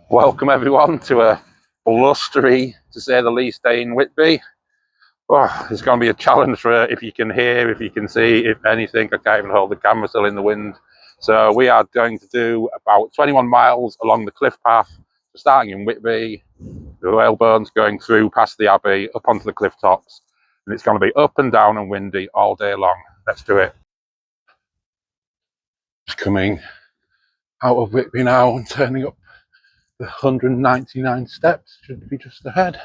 Welcome everyone to a blustery, to say the least, day in Whitby. Oh, it's going to be a challenge for if you can hear, if you can see, if anything. I can't even hold the camera still in the wind. So we are going to do about 21 miles along the cliff path, starting in Whitby, the whalebones going through past the Abbey, up onto the cliff tops. And it's going to be up and down and windy all day long. Let's do it. Just coming out of Whitby now and turning up the 199 steps, should be just ahead.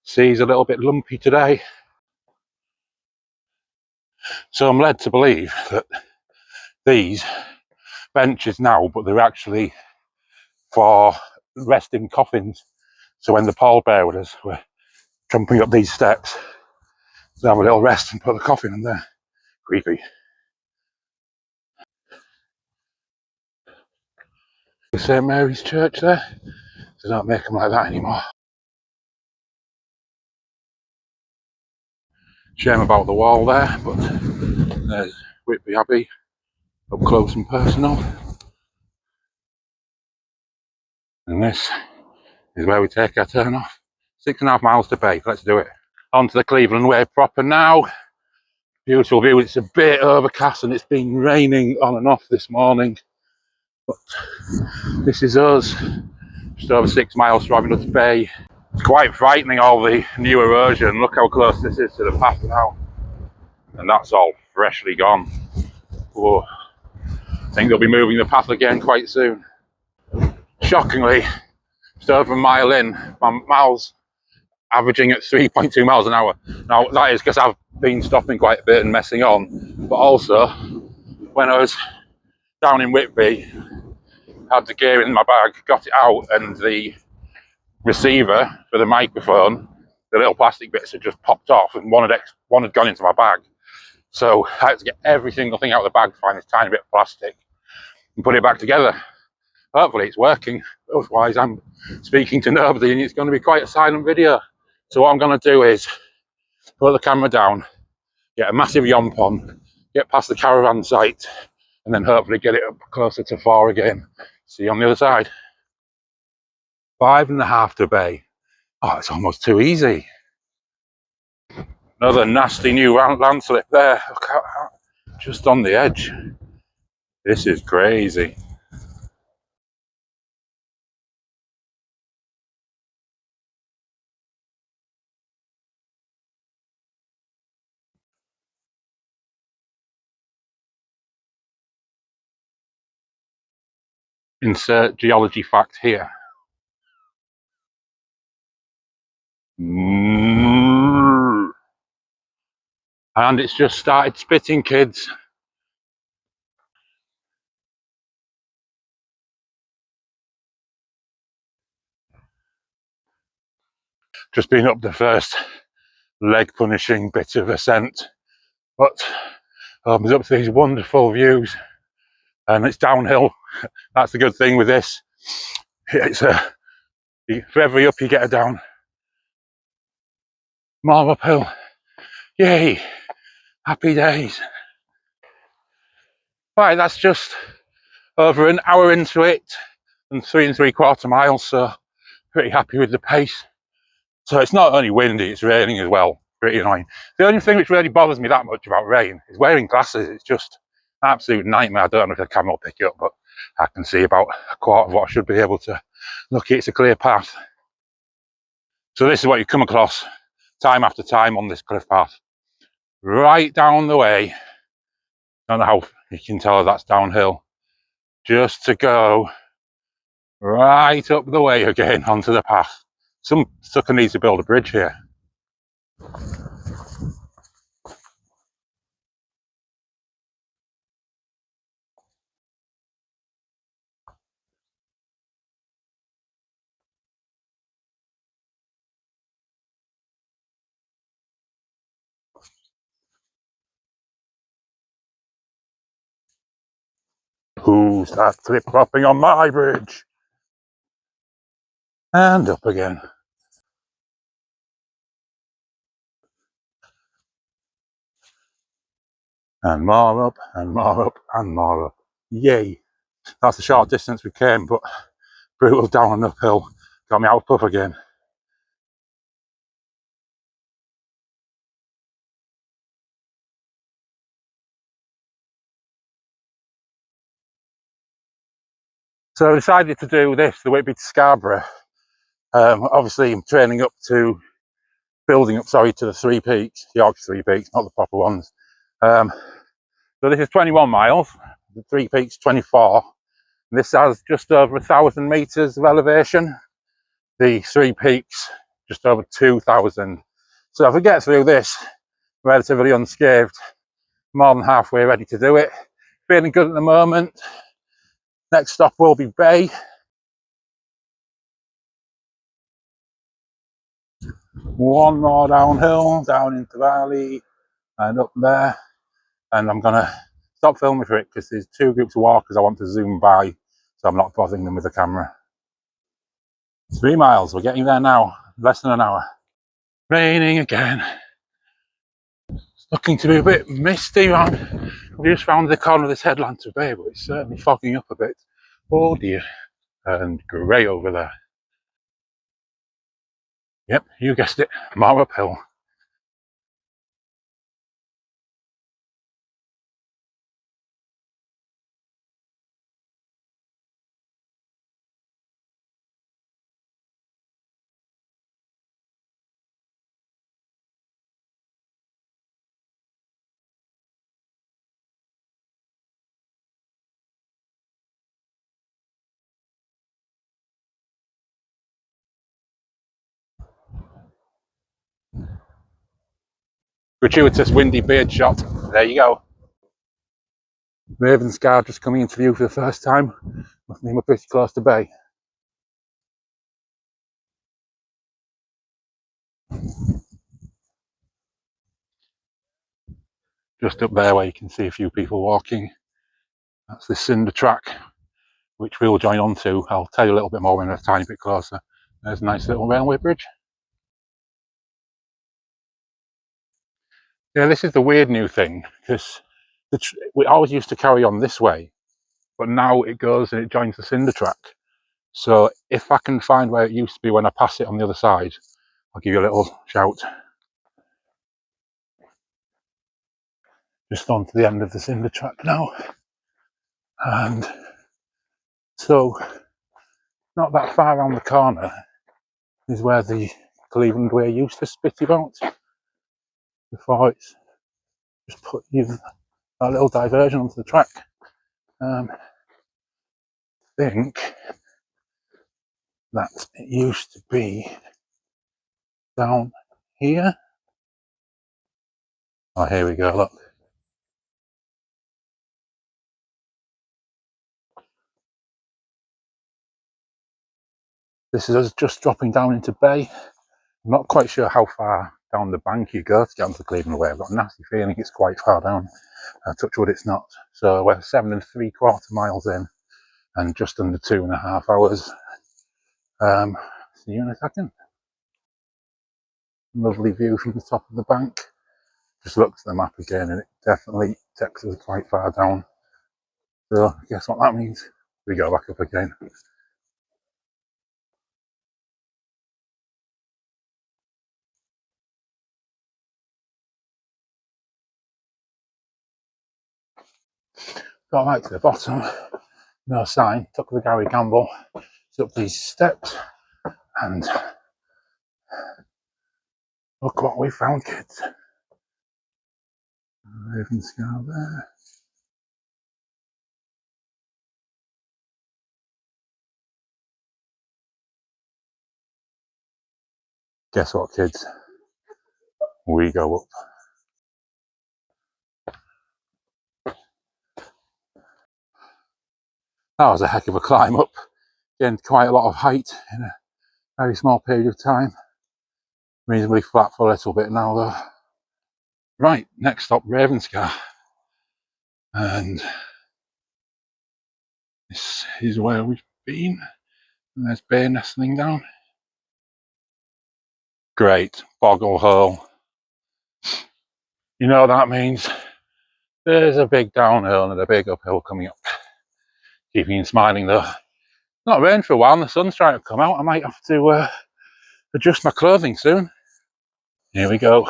Sea's a little bit lumpy today, so I'm led to believe that these benches now, but they're actually for resting coffins. So when the pallbearers were jumping up these steps, they have a little rest and put the coffin in there. Creepy. St Mary's Church there. They don't make them like that anymore. Shame about the wall there, but there's Whitby Abbey up close and personal. And this is where we take our turn off. 6.5 miles to Bay. Let's do it. On to the Cleveland Way proper now. Beautiful view. It's a bit overcast and it's been raining on and off this morning. But this is us. Just over 6 miles from Nuts Bay. It's quite frightening, all the new erosion. Look how close this is to the path now. And that's all freshly gone. Whoa. I think they'll be moving the path again quite soon. Shockingly, just over a mile in, my miles averaging at 3.2 miles an hour. Now that is because I've been stopping quite a bit and messing on, but also when I was down in Whitby, had the gear in my bag, got it out, and the receiver for the microphone, the little plastic bits had just popped off, and one had gone into my bag. So I had to get every single thing out of the bag, find this tiny bit of plastic, and put it back together. Hopefully it's working, otherwise I'm speaking to nobody and it's going to be quite a silent video. So what I'm going to do is put the camera down, get a massive yomp on, get past the caravan site, and then hopefully get it up closer to 4 again. See you on the other side. 5.5 to Bay. Oh, it's almost too easy. Another nasty new landslip there. Look out, just on the edge. This is crazy. Insert geology fact here. And it's just started spitting, kids. Just been up the first leg punishing bit of ascent, but opens up to these wonderful views, and it's downhill. That's the good thing with this. It's for every up you get a down, more uphill. Yay, happy days. Right, that's just over an hour into it and 3.75 miles, so pretty happy with the pace. So it's not only windy, it's raining as well. Pretty annoying. The only thing which really bothers me that much about rain is wearing glasses. It's just an absolute nightmare. I don't know if the camera will pick it up, but I can see about a quarter of what I should be able to. Lucky it's a clear path. So this is what you come across time after time on this cliff path. Right down the way. I don't know how you can tell that's downhill. Just to go right up the way again onto the path. Some sucker needs to build a bridge here. Who's that flip-flopping on my bridge? And up again. And more up, and more up, and more up. Yay. That's the short distance we came, but brutal down and uphill. Got me out of puff again. So I decided to do this, the Whitby to Scarborough. Obviously I'm training up to, building up, sorry, to the 3 peaks, Yorkshire 3 peaks, not the proper ones. So this is 21 miles, the 3 peaks 24. And this has just over 1,000 meters of elevation. The 3 peaks, just over 2,000. So if we get through this relatively unscathed, more than halfway ready to do it. Feeling good at the moment. Next stop will be Bay. One more downhill, down into the valley and up there. And I'm gonna stop filming for it because there's 2 groups of walkers I want to zoom by, so I'm not bothering them with the camera. 3 miles, we're getting there now, less than an hour. Raining again. It's looking to be a bit misty around. We just found the corner of this headland to Bay, but it's certainly fogging up a bit. Oh dear. And grey over there. Yep, you guessed it, more uphill. Gratuitous windy beard shot. There you go. Ravenscar just coming into view for the first time. Must mean we're pretty close to Bay. Just up there where you can see a few people walking. That's the cinder track, which we'll join on to. I'll tell you a little bit more when we're a tiny bit closer. There's a nice little railway bridge. Yeah, this is the weird new thing, because we always used to carry on this way, but now it goes and it joins the cinder track. So if I can find where it used to be when I pass it on the other side, I'll give you a little shout. Just on to the end of the cinder track now. And so, not that far around the corner is where the Cleveland Way used to spit about before it's just put even a little diversion onto the track. I think that it used to be down here. Oh, here we go, look. This is us just dropping down into Bay. I'm not quite sure how far down the bank you go to get onto the Cleveland Way. I've got a nasty feeling it's quite far down. Touch wood, it's not. So we're 7 3/4 miles in and just under 2.5 hours. See you in a second. Lovely view from the top of the bank. Just looked at the map again and it definitely takes us quite far down. So guess what that means? We go back up again. Got right to the bottom, no sign, took the Gary Campbell, up these steps, and look what we found, kids. Ravenscar there. Guess what, kids? We go up. That was a heck of a climb up. Gained quite a lot of height in a very small period of time. Reasonably flat for a little bit now though. Right, next stop, Ravenscar. And this is where we've been. And there's Bay nestling down. Great, boggle hole. You know what that means? There's a big downhill and a big uphill coming up. Keeping you smiling though. Not rained for a while and the sun's trying to come out. I might have to adjust my clothing soon. Here we go.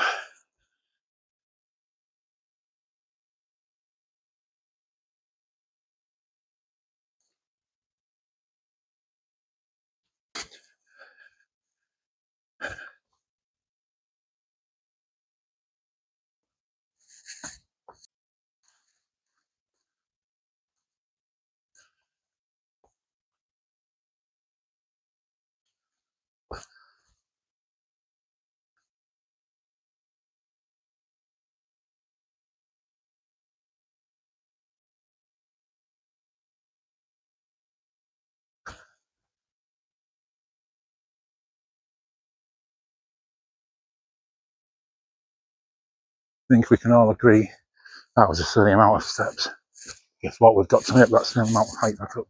I think we can all agree that was a silly amount of steps. Guess what, we've got to make that same amount of height back up.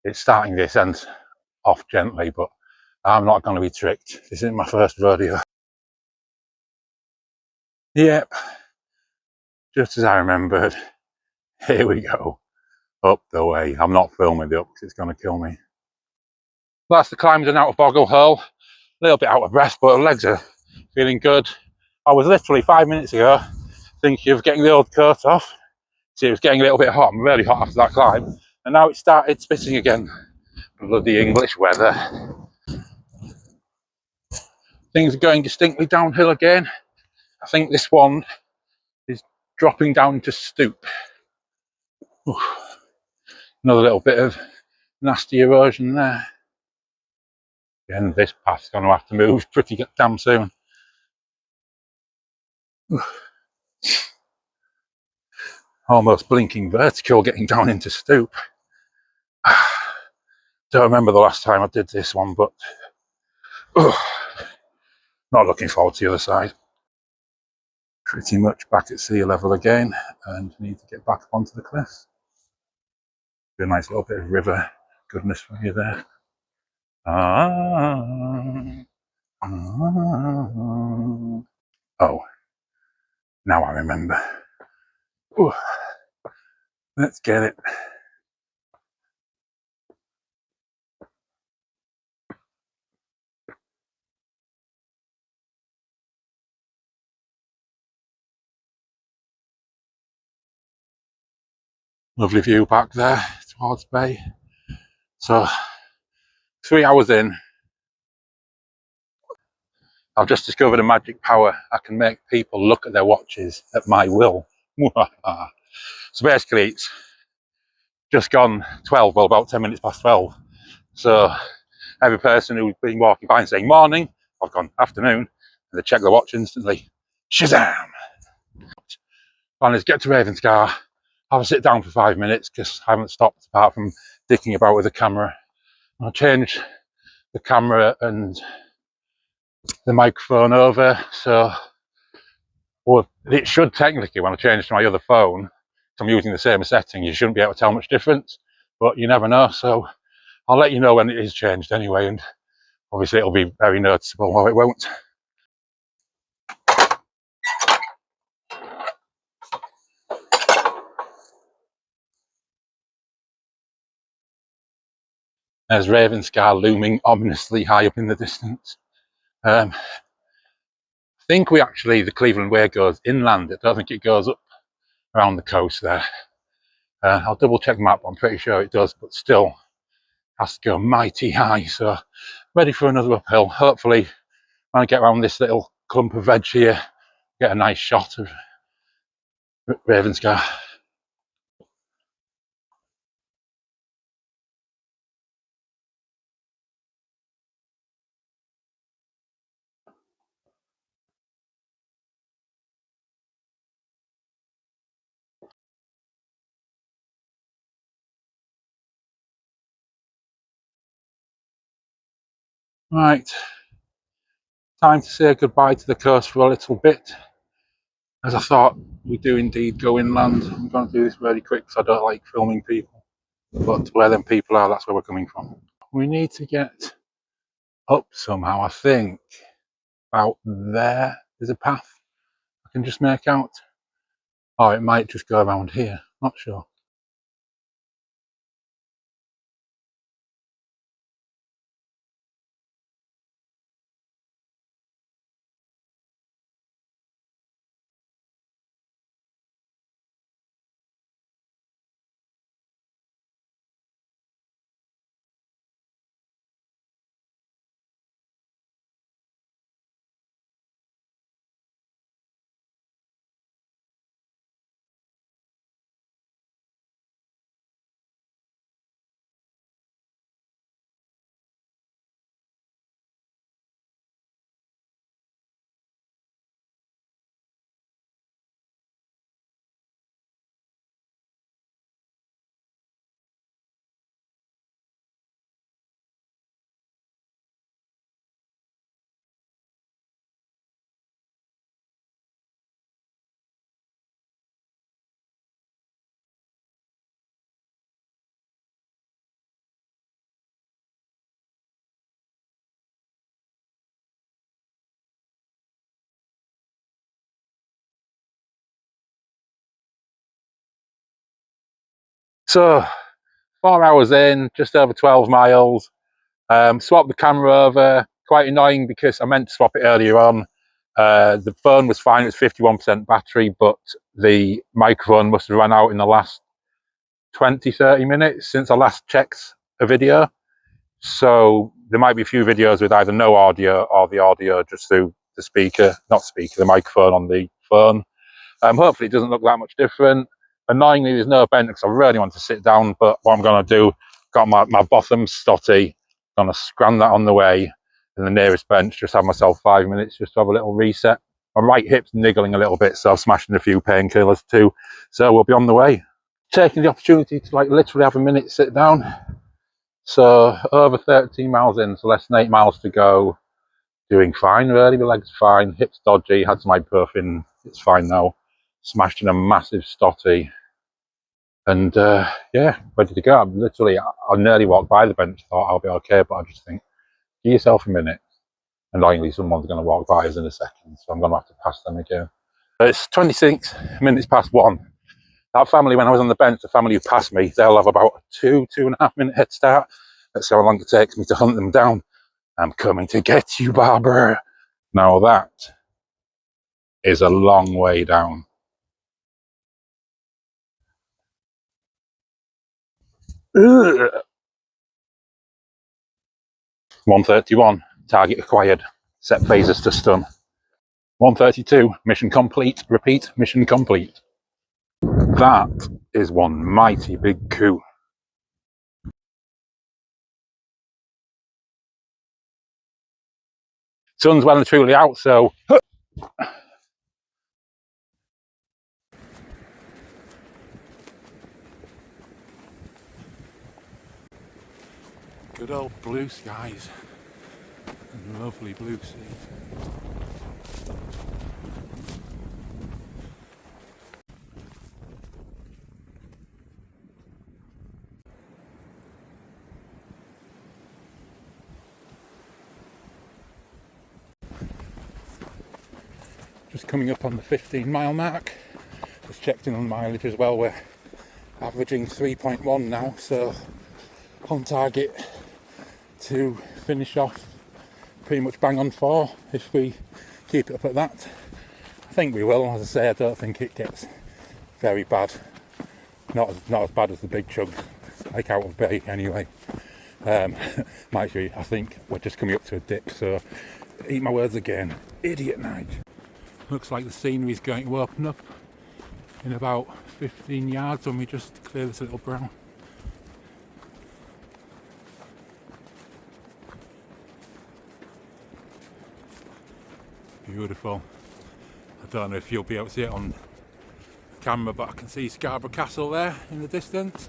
It's starting this end off gently, but I'm not going to be tricked. This isn't my first rodeo. Yep, just as I remembered. Here we go. Up the way. I'm not filming it up because it's going to kill me. That's the climb done out of Boggle Hurl. A little bit out of breath, but the legs are feeling good. I was literally 5 minutes ago thinking of getting the old coat off. See, it was getting a little bit hot. I'm really hot after that climb. And now it started spitting again. Bloody English weather. Things are going distinctly downhill again. I think this one is dropping down to stoop. Oof. Another little bit of nasty erosion there. Again, this path's going to have to move pretty damn soon. Oof. Almost blinking vertical getting down into stoop. Don't remember the last time I did this one, but not looking forward to the other side. Pretty much back at sea level again, and need to get back up onto the cliffs. A nice little bit of river goodness for you there. Oh, now I remember. Ooh, let's get it. Lovely view back there towards Bay. So 3 hours in, I've just discovered a magic power. I can make people look at their watches at my will. So basically it's just gone 12, well about 10 minutes past 12. So every person who's been walking by and saying morning, I've gone afternoon, and they check their watch instantly. Shazam! Plan is get to Ravenscar, have a sit down for 5 minutes because I haven't stopped apart from dicking about with the camera. I'll change the camera and the microphone over, so well, it should technically, when I change to my other phone, I'm using the same setting, you shouldn't be able to tell much difference, but you never know, so I'll let you know when it is changed anyway, and obviously it'll be very noticeable or it won't. There's Ravenscar looming ominously high up in the distance. I think the Cleveland Way goes inland. I don't think it goes up around the coast there. I'll double check the map, I'm pretty sure it does, but still has to go mighty high. So ready for another uphill. Hopefully when I get around this little clump of veg here, get a nice shot of Ravenscar. Right, time to say goodbye to the coast for a little bit. As I thought, we do indeed go inland. I'm going to do this really quick because I don't like filming people. But where them people are, that's where we're coming from. We need to get up somehow, I think. About there is a path. can just make out. Or it might just go around here, not sure. So 4 hours in, just over 12 miles. Swapped the camera over. Quite annoying because I meant to swap it earlier on. The phone was fine, it was 51% battery, but the microphone must have run out in the last 20-30 minutes since I last checked a video. So there might be a few videos with either no audio or the audio just through the speaker, not speaker, the microphone on the phone. Hopefully it doesn't look that much different. Annoyingly, there's no bench because I really want to sit down, but what I'm going to do, got my bottom stotty, going to scram that on the way in the nearest bench, just have myself 5 minutes just to have a little reset. My right hip's niggling a little bit, so I've smashed in a few painkillers too. So we'll be on the way. Taking the opportunity to like literally have a minute sit down. So over 13 miles in, so less than 8 miles to go. Doing fine really, my leg's fine, hip's dodgy, had some ibuprofen, it's fine now. Smashed in a massive stotty. And yeah, ready to go. I'm literally, I nearly walked by the bench, thought I'll be okay, but I just think, give yourself a minute. Annoyingly, someone's going to walk by us in a second, so I'm going to have to pass them again. It's 26 minutes past 1. That family, when I was on the bench, the family who passed me, they'll have about a 2.5 minute head start. That's how long it takes me to hunt them down. I'm coming to get you, Barbara. Now that is a long way down. Ugh. 131, target acquired. Set phasers to stun. 132, mission complete. Repeat, mission complete. That is one mighty big coup. Sun's well and truly out, so good old blue skies and lovely blue sea. Just coming up on the 15-mile mark. Just checked in on mileage as well. We're averaging 3.1 now, so on target to finish off pretty much bang on 4 if we keep it up at that. I think we will. As I say, I don't think it gets very bad. Not as bad as the big chugs, like out of Bay anyway. Actually, I think we're just coming up to a dip, so eat my words again. Idiot night. Looks like the scenery's going to open up in about 15 yards when we just clear this little brow. Beautiful. I don't know if you'll be able to see it on camera, but I can see Scarborough Castle there in the distance.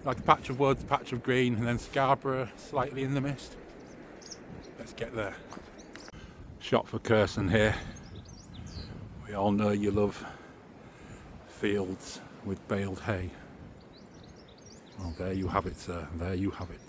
Like a patch of woods, patch of green, and then Scarborough slightly in the mist. Let's get there. Shot for Curson here. We all know you love fields with baled hay. Well, there you have it, sir. There you have it.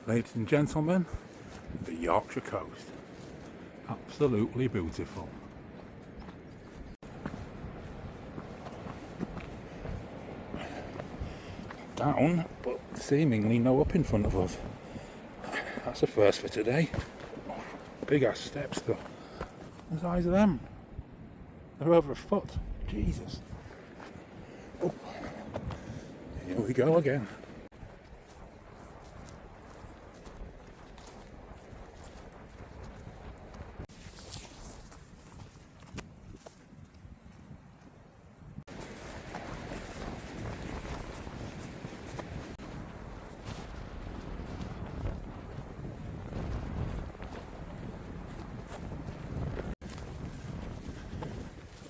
Ladies and gentlemen, the Yorkshire coast. Absolutely beautiful. Down, but seemingly no up in front of us. That's a first for today. Big ass steps though. The size of them. They're over a foot. Jesus. Oh. Here we go again.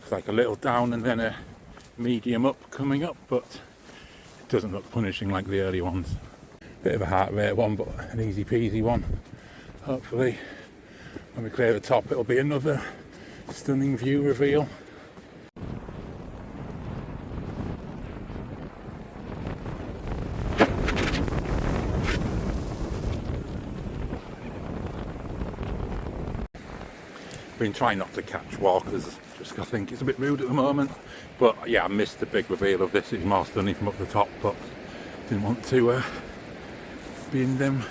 It's like a little down and then a medium up coming up, but it doesn't look punishing like the early ones. Bit of a heart rate one, but an easy peasy one. Hopefully when we clear the top it'll be another stunning view reveal. Been trying not to catch walkers, just I think it's a bit rude at the moment, but yeah, I missed the big reveal of this. It's more stunning from up the top, but didn't want to be in them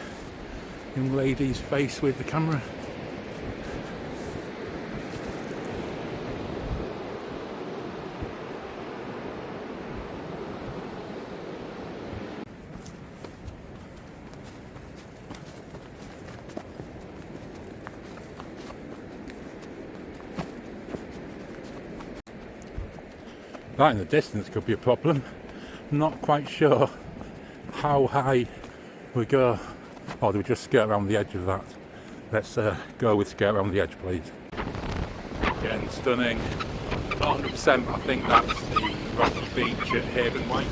young lady's face with the camera. That in the distance could be a problem. Not quite sure how high we go, or do we just skirt around the edge of that? Let's go with skirt around the edge, please. Again, stunning. 100%, I think that's the rocky beach at Haven White.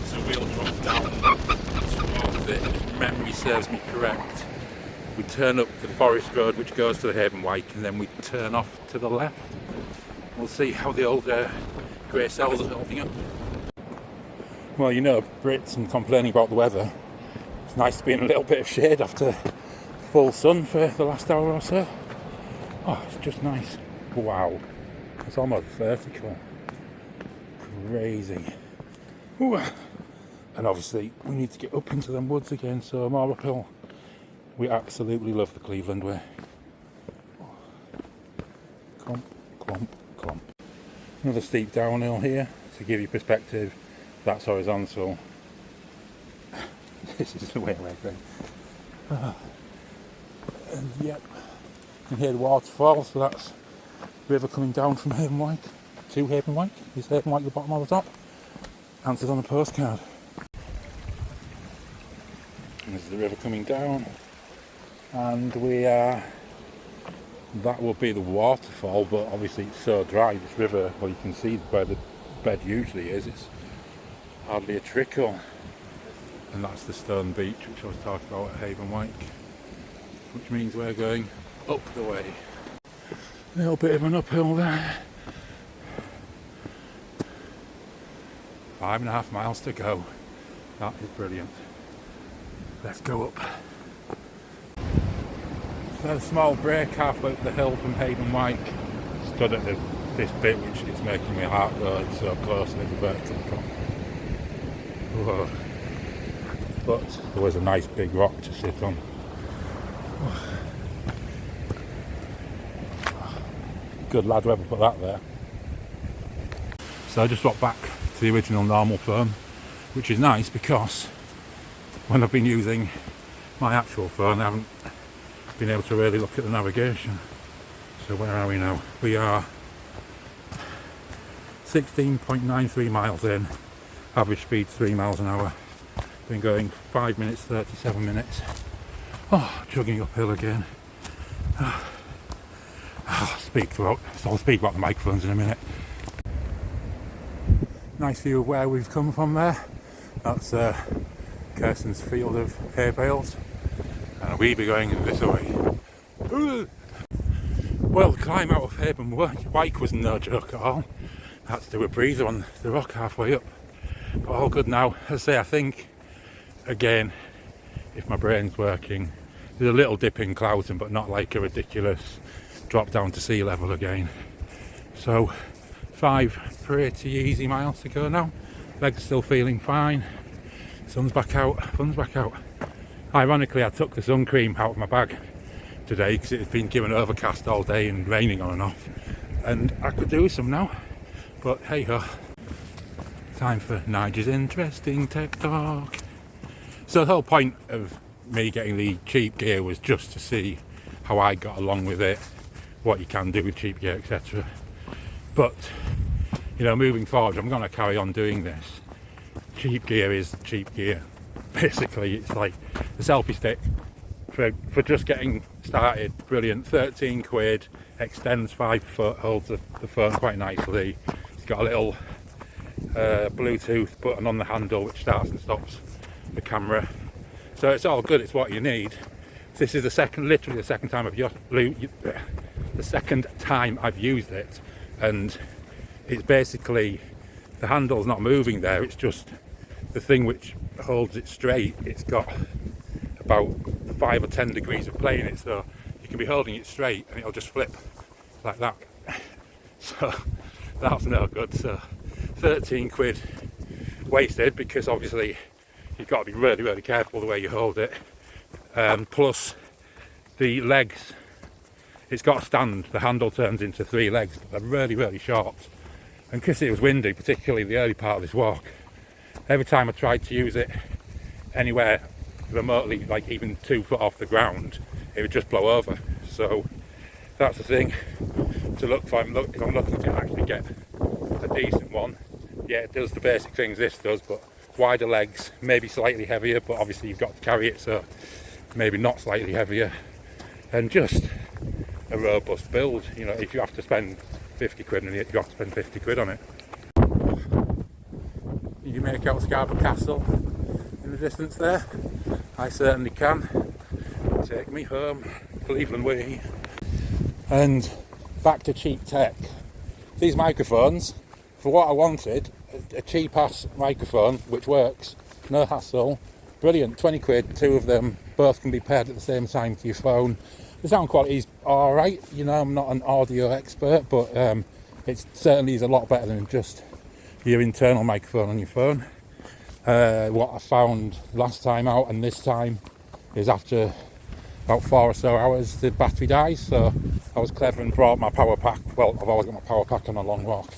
So we'll drop down towards it, and if memory serves me correct, we turn up the forest road which goes to the Haven White, and then we turn off to the left. We'll see how the old grey cells are holding up. Well, you know, Brits and complaining about the weather. It's nice to be in a little bit of shade after full sun for the last hour or so. Oh, it's just nice. Wow, it's almost vertical. Crazy. Ooh. And obviously we need to get up into them woods again, so more uphill. We absolutely love the Cleveland way. Clump, clump, clump. Another steep downhill here to give you perspective. That's horizontal. This is the way I think. And yep, you can hear the waterfall, so that's river coming down from Haven White to Haven White. Is Haven White the bottom or the top? Answers on the postcard. And this is the river coming down, and we are. That will be the waterfall, but obviously it's so dry, this river, well, you can see where the bed usually is, it's hardly a trickle. And that's the stone beach which I was talking about at Haven White, which means we're going up the way. A little bit of an uphill there. 5.5 miles to go. That is brilliant. Let's go up. So a small break halfway up the hill from Haven White. Stood at this bit which is making my heart go, it's so close and it's a vertical drop. Whoa. But there was a nice big rock to sit on. Good lad whoever put that there. So I just got back to the original normal phone, which is nice because when I've been using my actual phone I haven't been able to really look at the navigation. So where are we now? We are 16.93 miles in, average speed 3 miles an hour. Been going 5 minutes 37 minutes. Oh, chugging uphill again. Speak throughout, so I'll speak about the microphones in a minute. Nice view of where we've come from there. That's Kirsten's field of hay bales. And we'll be going this way. Well, the climb out of Haven White was no joke at all. I had to do a breather on the rock halfway up. But all good now. As I say, I think, again, if my brain's working. There's a little dip in Cloughton, but not like a ridiculous drop down to sea level again. So 5 pretty easy miles to go now. Legs still feeling fine. Sun's back out, fun's back out. Ironically, I took the sun cream out of my bag today because it had been given overcast all day and raining on and off, and I could do with some now, but hey ho. Time for Nigel's interesting tech talk. So the whole point of me getting the cheap gear was just to see how I got along with it, what you can do with cheap gear, etc. But you know, moving forward, I'm going to carry on doing this. Cheap gear is cheap gear. Basically, it's like the selfie stick for just getting started. Brilliant. 13 quid, extends 5 foot, holds the phone quite nicely. It's got a little Bluetooth button on the handle which starts and stops the camera. So it's all good. It's what you need. This is literally the second time I've used it, and it's basically the handle's not moving there. It's just the thing which holds it straight. It's got about 5 or 10 degrees of play in it, so you can be holding it straight and it'll just flip like that. So that's no good. So 13 quid wasted, because obviously you've got to be really, really careful the way you hold it. Plus the legs, it's got a stand, the handle turns into 3 legs, but they're really, really short. And because it was windy, particularly the early part of this walk, every time I tried to use it anywhere remotely, like even 2 foot off the ground, it would just blow over. So that's the thing to look for. If I'm looking to actually get a decent one, yeah, it does the basic things this does, but wider legs, maybe slightly heavier, but obviously you've got to carry it, so maybe not slightly heavier, and just a robust build. You know, if you have to spend 50 quid on it, you have to spend 50 quid on it. You make out Scarborough Castle in the distance there? I certainly can. Take me home, Cleveland way. And back to cheap tech. These microphones, for what I wanted, a cheap ass microphone which works, no hassle, brilliant. 20 quid, 2 of them, both can be paired at the same time to your phone. The sound quality is alright, you know, I'm not an audio expert, but it certainly is a lot better than just your internal microphone on your phone. What I found last time out and this time is after about 4 or so hours the battery dies, so I was clever and brought my power pack. Well, I've always got my power pack on a long walk,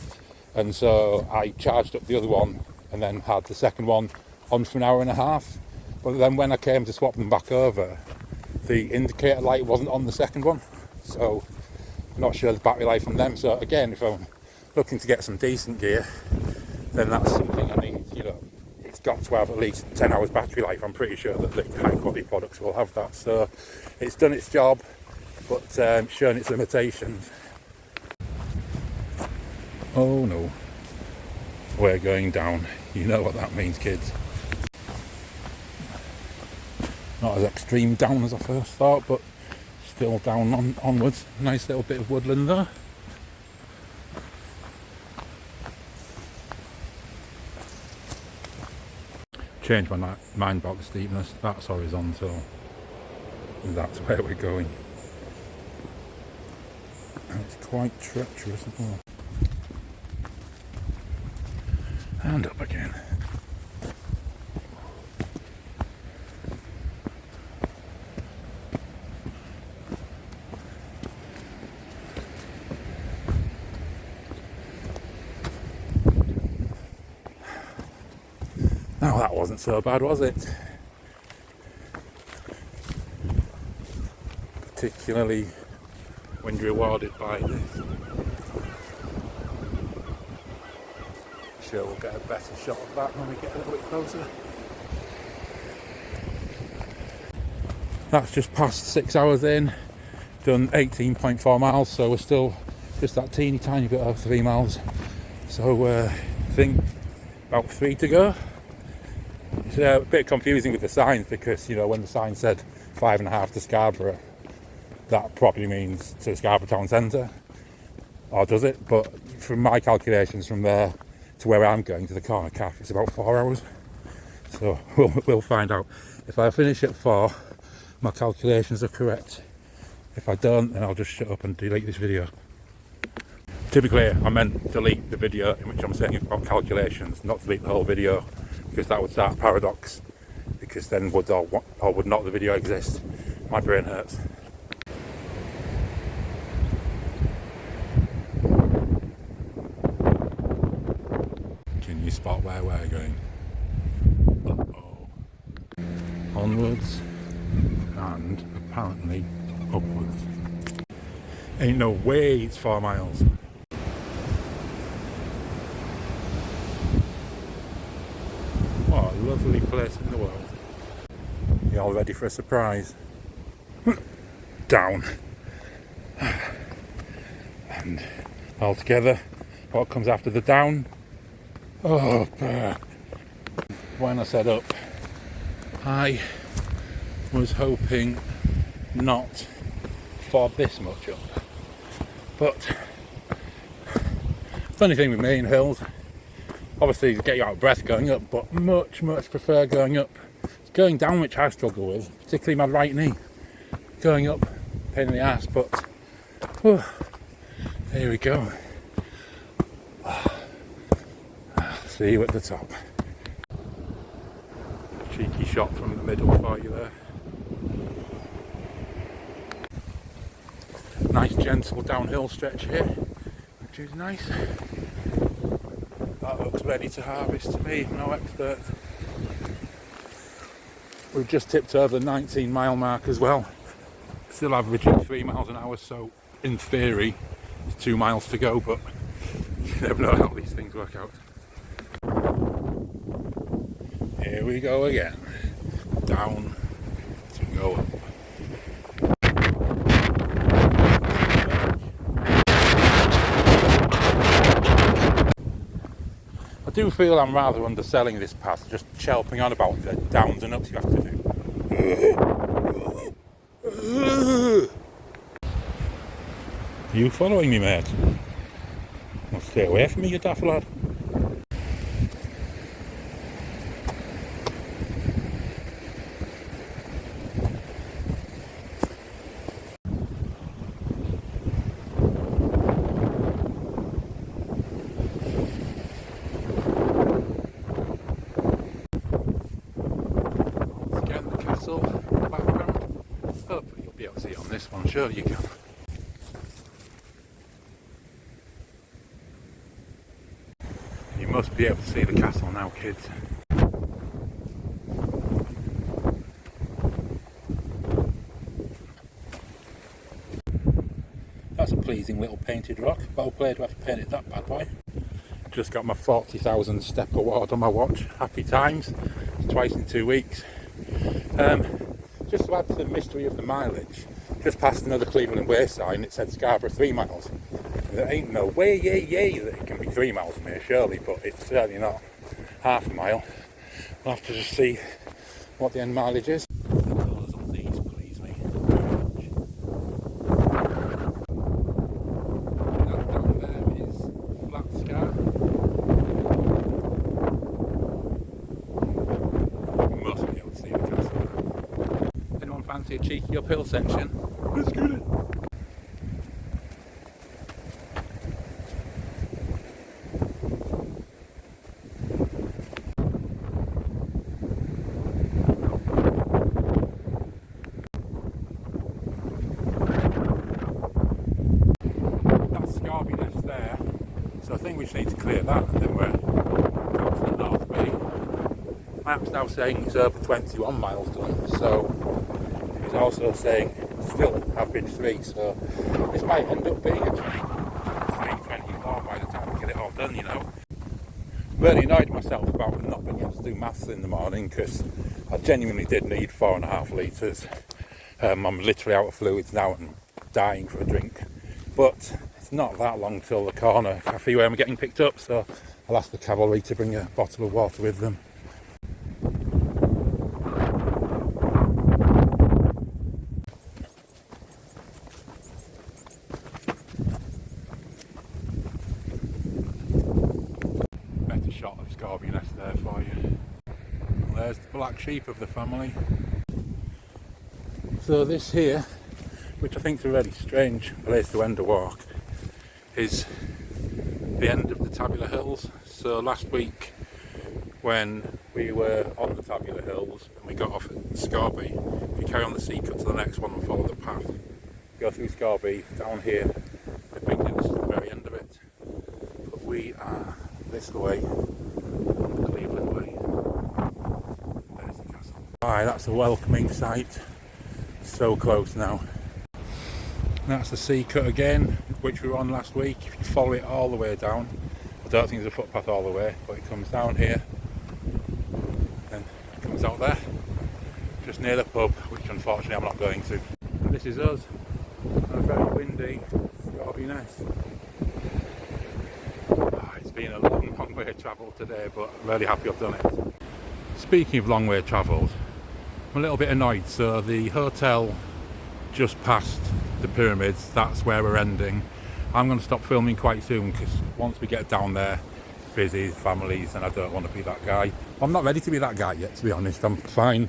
and so I charged up the other one and then had the second one on for an hour and a half. But then when I came to swap them back over, the indicator light wasn't on the second one, so I'm not sure the battery life on them. So again, if I'm looking to get some decent gear, then that's something I need. You know, it's got to have at least 10 hours battery life. I'm pretty sure that the high quality products will have that. So it's done its job, but shown its limitations. Oh no, we're going down. You know what that means, kids. Not as extreme down as I first thought, but still down onwards. Nice little bit of woodland there. Changed my mind about the steepness. That's horizontal. That's where we're going. And it's quite treacherous as well. And up again. Now that wasn't so bad, was it? Particularly when you're rewarded by this. Sure, we'll get a better shot of that when we get a little bit closer. That's just past 6 hours in, done 18.4 miles, so we're still just that teeny tiny bit over 3 miles. So I think about 3 to go. It's a bit confusing with the signs, because you know, when the sign said 5.5 to Scarborough, that probably means to Scarborough town centre, or does it? But from my calculations, from there to where I'm going to the corner calf, it's about 4 hours. So we'll find out. If I finish at 4, my calculations are correct. If I don't, then I'll just shut up and delete this video. To be clear, I meant delete the video in which I'm saying about calculations, not delete the whole video, because that would start a paradox, because then would or would not the video exist. My brain hurts. Can you spot where we're going? Uh-oh. Onwards and apparently upwards. Ain't no way it's 4 miles. What a lovely place in the world. You all ready for a surprise? Down. And all together, what comes after the down? Up. When I said up, I was hoping not for this much up. But funny thing with me in hills, obviously you get you out of breath going up, but much prefer going up. It's going down which I struggle with, particularly my right knee. Going up, pain in the ass, but whew, there we go. See you at the top. Cheeky shot from the middle for you there. Nice gentle downhill stretch here, which is nice. That looks ready to harvest to me, I'm no expert. We've just tipped over the 19-mile mark as well. Still averaging 3 miles an hour, so in theory there's 2 miles to go, but you never know how these things work out. Here we go again. Down to go up. I do feel I'm rather underselling this path, just chelping on about the downs and ups you have to do. Are you following me, mate? Well, stay away from me, you daft lad. Background. Hopefully you'll be able to see it on this one, sure you can. You must be able to see the castle now, kids. That's a pleasing little painted rock. Well played to have to paint it that bad boy. Just got my 40,000 step award on my watch. Happy times. Twice in 2 weeks. Just to add to the mystery of the mileage, just past another Cleveland Way sign, it said Scarborough 3 miles. There ain't no way, that it can be 3 miles from here, surely, but it's certainly not half a mile. We'll have to just see what the end mileage is. The colours on these please me very much. That down there is Flat Scar. You must be able to see the castle now. Anyone fancy a cheeky uphill section? Let's get it. There, so I think we just need to clear that and then we're down to the North Bay. Map's now saying it's over 21 miles done, so it's also saying still average 3, so this might end up being a 3:24 by the time we get it all done, you know. Really annoyed myself about not being able to do maths in the morning because I genuinely did need 4.5 litres. I'm literally out of fluids now and dying for a drink, but not that long till the corner cafe where I'm getting picked up, so I'll ask the cavalry to bring a bottle of water with them. Better shot of Scarborough there for you. Well, sheep of the family. So this here, which I think is a really strange place to end a walk, is the end of the Tabular Hills. So last week when we were on the Tabular Hills and we got off at Scarborough, if you carry on the sea cut to the next one and follow the path, go through Scarborough, down here, it brings us to the very end of it. But we are this way, on the Cleveland way. There's the castle. Aye, that's a welcoming sight. So close now. That's the sea cut again, which we were on last week. If you follow it all the way down, I don't think there's a footpath all the way, but it comes down here and it comes out there, just near the pub, which unfortunately I'm not going to. And this is us on a very windy Scarborough. It's been a long way travelled today, but I'm really happy I've done it. Speaking of long way travelled, I'm a little bit annoyed. So the hotel just past the pyramids, that's where we're ending. I'm going to stop filming quite soon because once we get down there, busy families, and I don't want to be that guy. I'm not ready to be that guy yet, to be honest. I'm fine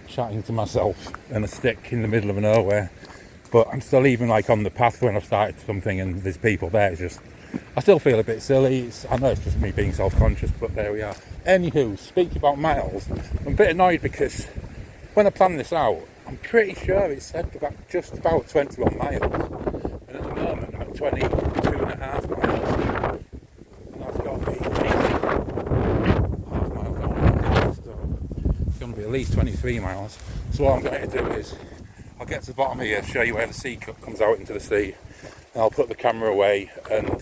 chatting to myself and a stick in the middle of nowhere, but I'm still even like on the path when I've started something and there's people there. It's just, I still feel a bit silly. I know it's just me being self-conscious, but there we are. Anywho, speaking about miles, I'm a bit annoyed because when I planned this out, I'm pretty sure it said about just about 21 miles, and at the moment I'm at 22.5 miles, and I've got to be half mile down, so it's going to be at least 23 miles. So what I'm going to do is, I'll get to the bottom here, show you where the sea cut comes out into the sea, and I'll put the camera away, and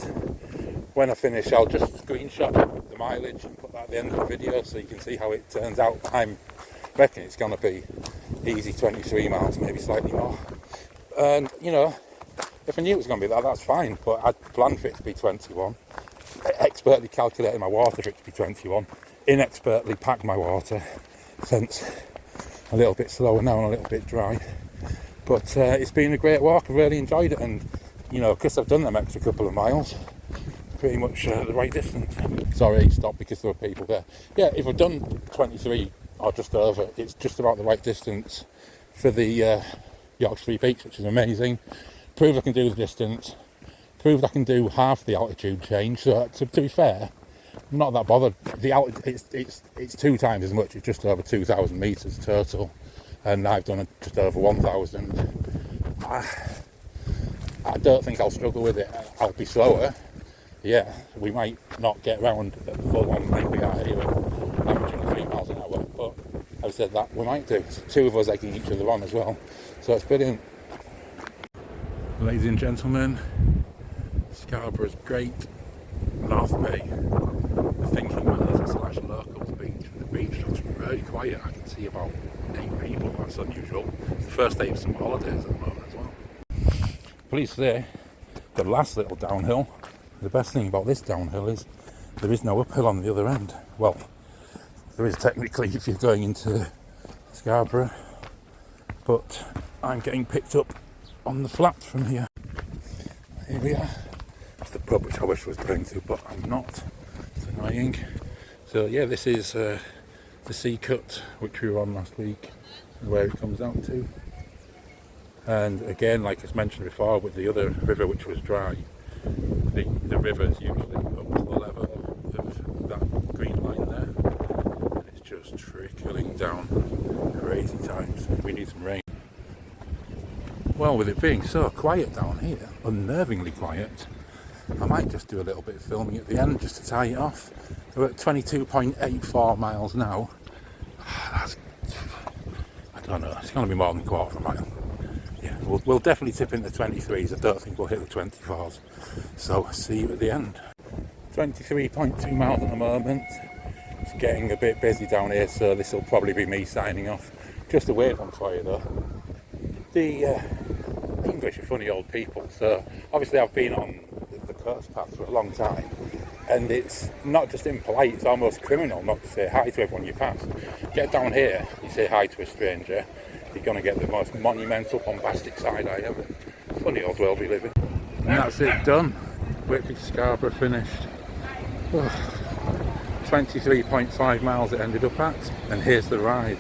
when I finish I'll just screenshot the mileage and put that at the end of the video so you can see how it turns out. I'm reckon it's going to be easy 23 miles, maybe slightly more. And you know, if I knew it was going to be that, that's fine, but I'd planned for it to be 21. Expertly calculated my water for it to be 21. Inexpertly packed my water, since a little bit slower now and a little bit dry. But it's been a great walk. I've really enjoyed it, and you know, because I've done them extra couple of miles, pretty much the right distance. Sorry, stop because there were people there. Yeah, if I've done 23 or just over, it's just about the right distance for the Yorkshire Three Peaks, which is amazing. Proved I can do the distance, proved I can do half the altitude change. So to be fair, I'm not that bothered. The altitude, it's 2 times as much. It's just over 2,000 metres total, and I've done just over 1,000. I don't think I'll struggle with it. I'll be slower. Yeah, we might not get round full on like we are here, averaging 3 miles an hour, but I've said that we might do. So 2 of us egging each other on as well, so it's brilliant. Ladies and gentlemen, Scarborough's great North Bay, the thinking man's slash locals beach. The beach looks very quiet. I can see about 8 people. That's unusual. It's the first day of some holidays at the moment as well. Please say, the last little downhill. The best thing about this downhill is there is no uphill on the other end. Well, there is technically if you're going into Scarborough, but I'm getting picked up on the flat from here. Here we are. It's the pub which I wish I was going to, but I'm not. It's annoying. So yeah, this is the sea cut which we were on last week, where it comes out to. And again, like I mentioned before, with the other river which was dry, the river is usually up to the level of that green line there, and it's just trickling down. Crazy times. We need some rain. Well, with it being so quiet down here, unnervingly quiet, I might just do a little bit of filming at the end just to tie it off. We're at 22.84 miles now. That's, I don't know, it's going to be more than a quarter of a mile. Yeah, we'll definitely tip into 23s. I don't think we'll hit the 24s. So see you at the end. 23.2 miles at the moment. It's getting a bit busy down here, so this will probably be me signing off. Just a weird one for you though. The English are funny old people. So obviously I've been on the coast path for a long time, and it's not just impolite, it's almost criminal not to say hi to everyone you pass. Get down here, you say hi to a stranger, you're going to get the most monumental, bombastic side eye ever. Funny old world we live in. And that's it, done. Whitby Scarborough finished. Oh, 23.5 miles it ended up at, and here's the ride.